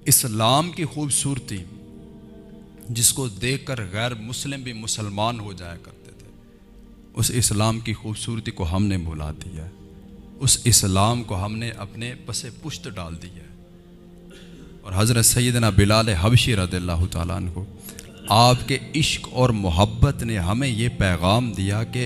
इस्लाम की खूबसूरती जिसको देखकर गैर मुस्लिम भी मुसलमान हो जाया करते थे, उस इस्लाम की खूबसूरती को हमने भुला दिया है। उस इस्लाम को हमने अपने पसे पुश्त डाल दिया है। और हज़रत सैयदना बिलाल हबशी रज़ियल्लाहु ताला अन्हु, आपके इश्क और मोहब्बत ने हमें ये पैगाम दिया कि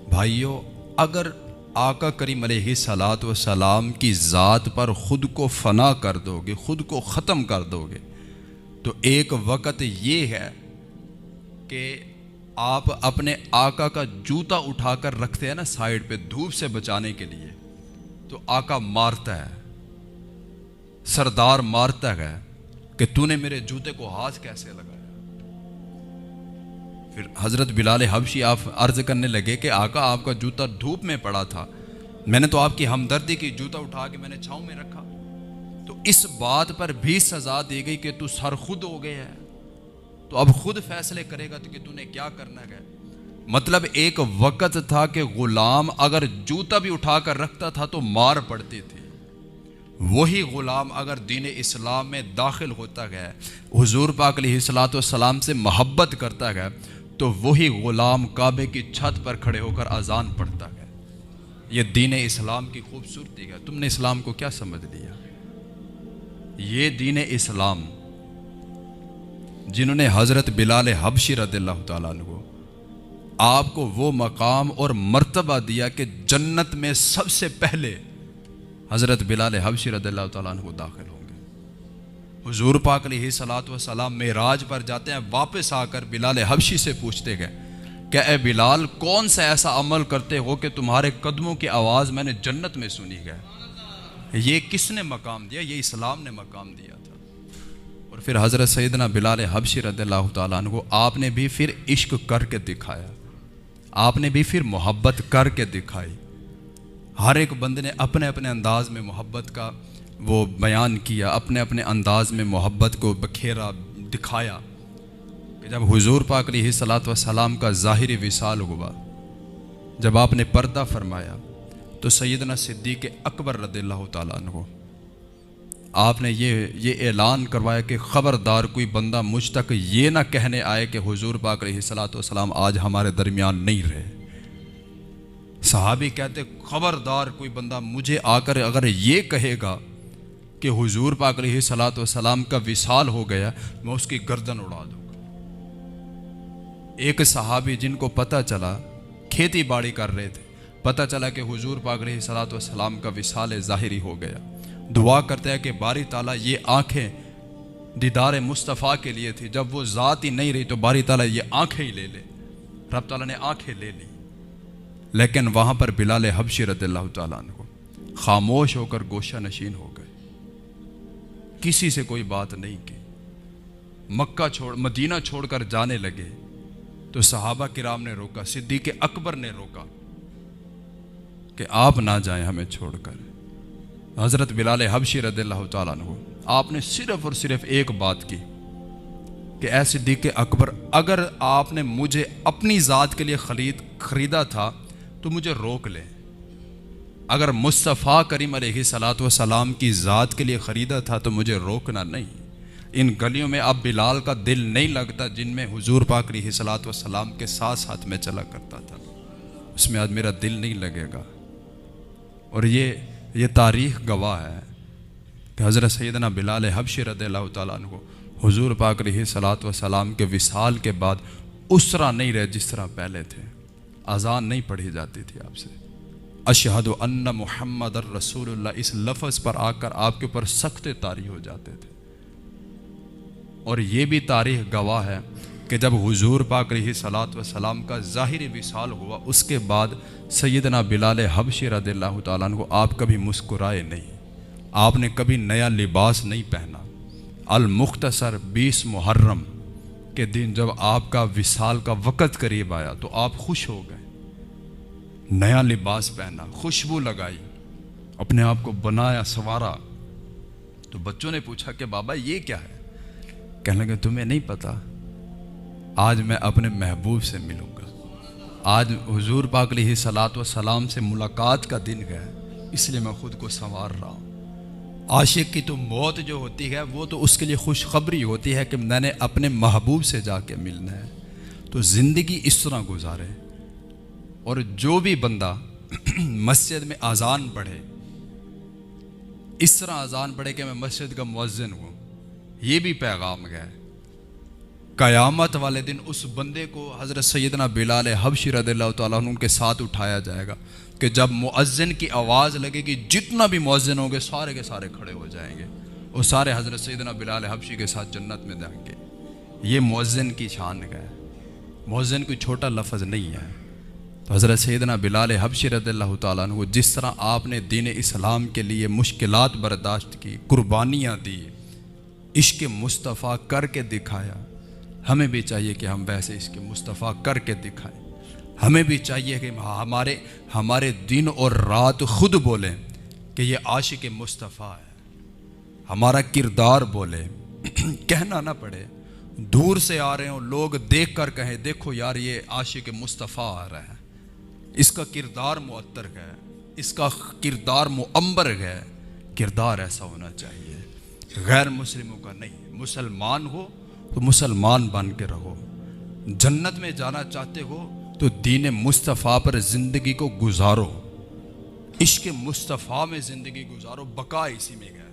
भाइयों, अगर आका करीम अलैहिस्सलातु वस्सलाम की ज़ात पर ख़ुद को फ़ना कर दोगे, ख़ुद को ख़त्म कर दोगे, तो एक वक़्त ये है कि आप अपने आका का जूता उठाकर रखते हैं ना साइड पे धूप से बचाने के लिए, तो आका मारता है, सरदार मारता है कि तूने मेरे जूते को हाथ कैसे लगाया। फिर हज़रत बिलाल हबशी आप अर्ज़ करने लगे कि आका, आपका जूता धूप में पड़ा था, मैंने तो आपकी हमदर्दी की जूता उठा के मैंने छाँव में रखा। तो इस बात पर भी सज़ा दी गई कि तू सरखुद हो गया है, तो अब खुद फैसले करेगा तो कि तूने क्या करना है। मतलब एक वक़्त था कि ग़ुलाम अगर जूता भी उठा कर रखता था तो मार पड़ती थी। वही ग़ुलाम अगर दीन इस्लाम में दाखिल होता गया, हुज़ूर पाक अलैहिस्सलातु वस्सलाम से मोहब्बत करता गया, तो वही ग़ुलाम काबे की छत पर खड़े होकर अजान पढ़ता गया। ये दीन इस्लाम की खूबसूरती है। तुमने इस्लाम को क्या समझ लिया? ये दीन इस्लाम जिन्होंने हज़रत बिलाल हबशी रज़ियल्लाहु ताला अन्हु आपको वो मकाम और मर्तबा दिया कि जन्नत में सबसे पहले हज़रत बिलाल हबशी रज़ियल्लाहु ताला अन्हु दाखिल होंगे। हुज़ूर पाक अलैहिस्सलातु वस्सलाम मेराज पर जाते हैं, वापस आकर बिलाल हबशी से पूछते गए कि ए बिलाल, कौन सा ऐसा अमल करते हो कि तुम्हारे कदमों की आवाज़ मैंने जन्नत में सुनी है? ये किसने मकाम दिया? ये इस्लाम ने मकाम दिया था। और फिर हज़रत सैयदना बिलाल हबशी रज़ियल्लाहु ताला अन्हु आपने भी फिर इश्क करके दिखाया, आपने भी फिर मोहब्बत करके दिखाई। हर एक बंदे ने अपने अपने अंदाज में मोहब्बत का वो बयान किया, अपने अपने अंदाज में मोहब्बत को बखेरा, दिखाया। कि जब हुज़ूर पाक अलैहिस्सलातु वस्सलाम का ज़ाहिरी विसाल हुआ, जब आपने पर्दा फरमाया, तो सैयदना सिद्दीक़ अकबर रज़ियल्लाहु ताला अन्हु आपने ये ऐलान करवाया कि ख़बरदार कोई बंदा मुझ तक ये ना कहने आए कि हुज़ूर पाक अलैहिस्सलातु वस्सलाम आज हमारे दरमियान नहीं रहे। सहाबी कहते, ख़बरदार कोई बंदा मुझे आकर अगर ये कहेगा कि हुज़ूर पाक अलैहिस्सलातु वस्सलाम का विसाल हो गया, मैं उसकी गर्दन उड़ा दूँगा। एक सहाबी जिनको पता चला, खेती बाड़ी कर रहे थे, पता चला कि हुज़ूर पाक अलैहिस्सलातु वस्सलाम का विसाल ज़ाहिरी हो गया, दुआ करते हैं कि बारी ताला ये आँखें दीदार मुस्तफ़ा के लिए थी, जब वो ज़ात ही नहीं रही तो बारी ताला ये आँखें ही ले ले। रब ताला ने आँखें ले ली, लेकिन वहाँ पर बिलाल हबशी रज़ियल्लाहु ताला अन्हु खामोश होकर गोशा नशीन हो गए, किसी से कोई बात नहीं की। मदीना छोड़कर जाने लगे तो सहाबा किराम ने रोका, सिद्दीक़ अकबर ने रोका कि आप ना जाएं हमें छोड़कर। हज़रत बिलाल हबशी रज़ियल्लाहु ताला अन्हु आपने सिर्फ़ और सिर्फ एक बात की कि ऐ सिद्दीक़ अकबर, अगर आपने मुझे अपनी ज़ात के लिए ख़रीदा था तो मुझे रोक लें, अगर मुस्तफ़ा करीम अलैहिस्सलातु वस्सलाम की ज़ात के लिए ख़रीदा था तो मुझे रोकना नहीं। इन गलियों में अब बिलाल का दिल नहीं लगता जिनमें हुज़ूर पाक अलैहिस्सलातु वस्सलाम के साथ साथ में चला करता था, उसमें आज मेरा दिल नहीं लगेगा। और ये तारीख़ गवाह है कि हज़रत सैयदना बिलाल हबशी रज़ियल्लाहु ताला अन्हु हुज़ूर पाक अलैहिस्सलातु वस्सलाम के विसाल के बाद उस तरह नहीं रहे जिस तरह पहले थे। अज़ान नहीं पढ़ी जाती थी आपसे, अशहदु अन्न मुहम्मदर रसूलुल्लाह इस लफ्ज़ पर आकर आपके ऊपर सख्त तारी हो जाते थे। और ये भी तारीख़ गवाह है कि जब हुज़ूर पाक अलैहिस्सलातु वस्सलाम का ज़ाहिरी विसाल हुआ, उसके बाद सैयदना बिलाल हबशी रज़ियल्लाहु ताला अन्हु आप कभी मुस्कुराए नहीं, आपने कभी नया लिबास नहीं पहना। अल मुख्तसर 20 मुहर्रम के दिन जब आपका विसाल का वक़्त करीब आया तो आप खुश हो गए, नया लिबास पहना, खुशबू लगाई, अपने आप को बनाया संवारा। तो बच्चों ने पूछा कि बाबा ये क्या है? कहने लगे, तुम्हें नहीं पता, आज मैं अपने महबूब से मिलूँगा, आज हुज़ूर पाक अलैहिस्सलातु वस्सलाम से मुलाकात का दिन है, इसलिए मैं ख़ुद को संवार रहा हूँ। आशिक की तो मौत जो होती है वो तो उसके लिए खुशखबरी होती है कि मैंने अपने महबूब से जाके मिलना है। तो ज़िंदगी इस तरह गुजारे। और जो भी बंदा मस्जिद में अजान पढ़े, इस तरह अजान पढ़े कि मैं मस्जिद का मुअज्जिन हूँ, ये भी पैगाम है। क़यामत वाले दिन उस बंदे को हज़रत सैयदना बिलाल हबशी रज़ियल्लाहु तआला अन्हु के साथ उठाया जाएगा कि जब मुअज्जिन की आवाज़ लगेगी, जितना भी मुअज्जिन होंगे सारे के सारे खड़े हो जाएंगे और सारे हज़रत सैयदना बिलाल हबशी के साथ जन्नत में जाएंगे। ये मुअज्जिन की शान है। मुअज्जिन कोई छोटा लफ्ज़ नहीं है। तो हज़रत सैयदना बिलाल हबशी रज़ियल्लाहु तआला अन्हु, जिस तरह आपने दीन इस्लाम के लिए मुश्किलात बर्दाश्त की, कुर्बानियाँ दी, इश्क़ मुस्तफ़ा करके दिखाया, हमें भी चाहिए कि हम वैसे इश्क़ मुस्तफ़ा करके दिखाएं। हमें भी चाहिए कि हमारे दिन और रात खुद बोलें कि ये आशिक़ मुस्तफ़ा है। हमारा किरदार बोले, कहना ना पड़े। दूर से आ रहे हो लोग देख कर कहें, देखो यार ये आशिक़ मुस्तफ़ा आ रहा है, इसका किरदार मुअत्तर है, इसका किरदार मुअम्बर है। किरदार ऐसा होना चाहिए, गैर मुस्लिमों का नहीं। मुसलमान हो तो मुसलमान बन के रहो। जन्नत में जाना चाहते हो तो दीन मुस्तफ़ा पर ज़िंदगी को गुजारो, इश्क़ मुस्तफ़ा में ज़िंदगी गुजारो, बका इसी में है।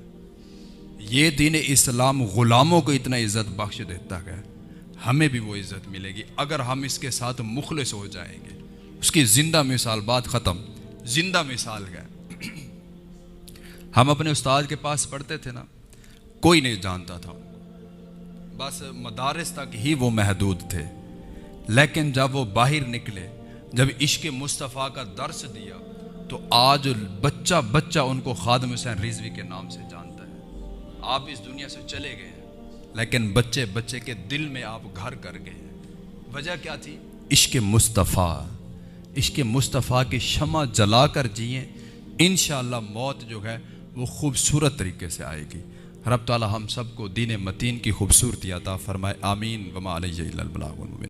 ये दीन इस्लाम ग़ुलामों को इतना इज़्ज़त बख्श देता है, हमें भी वो इज़्ज़त मिलेगी अगर हम इसके साथ मुखलिस हो जाएंगे। उसकी ज़िंदा मिसाल, बात ख़त्म, ज़िंदा मिसाल है। हम अपने उस्ताद के पास पढ़ते थे ना, कोई नहीं जानता था, बस मदारिस तक ही वो महदूद थे। लेकिन जब वो बाहर निकले, जब इश्क़ मुस्तफ़ा का दर्स दिया, तो आज बच्चा बच्चा उनको खादिम हुसैन रिज़वी के नाम से जानता है। आप इस दुनिया से चले गए हैं, लेकिन बच्चे बच्चे के दिल में आप घर कर गए। वजह क्या थी? इश्क़ मुस्तफ़ा। इश्क़ मुस्तफ़ा की शमा जला कर जिए, इंशाअल्लाह मौत जो है वो खूबसूरत तरीके से आएगी। रब ताला हम सबको दीन मतीन की खूबसूरती अता फरमाए। आमीन। वमा अलैहि इल्लल बलागुल मुबीन।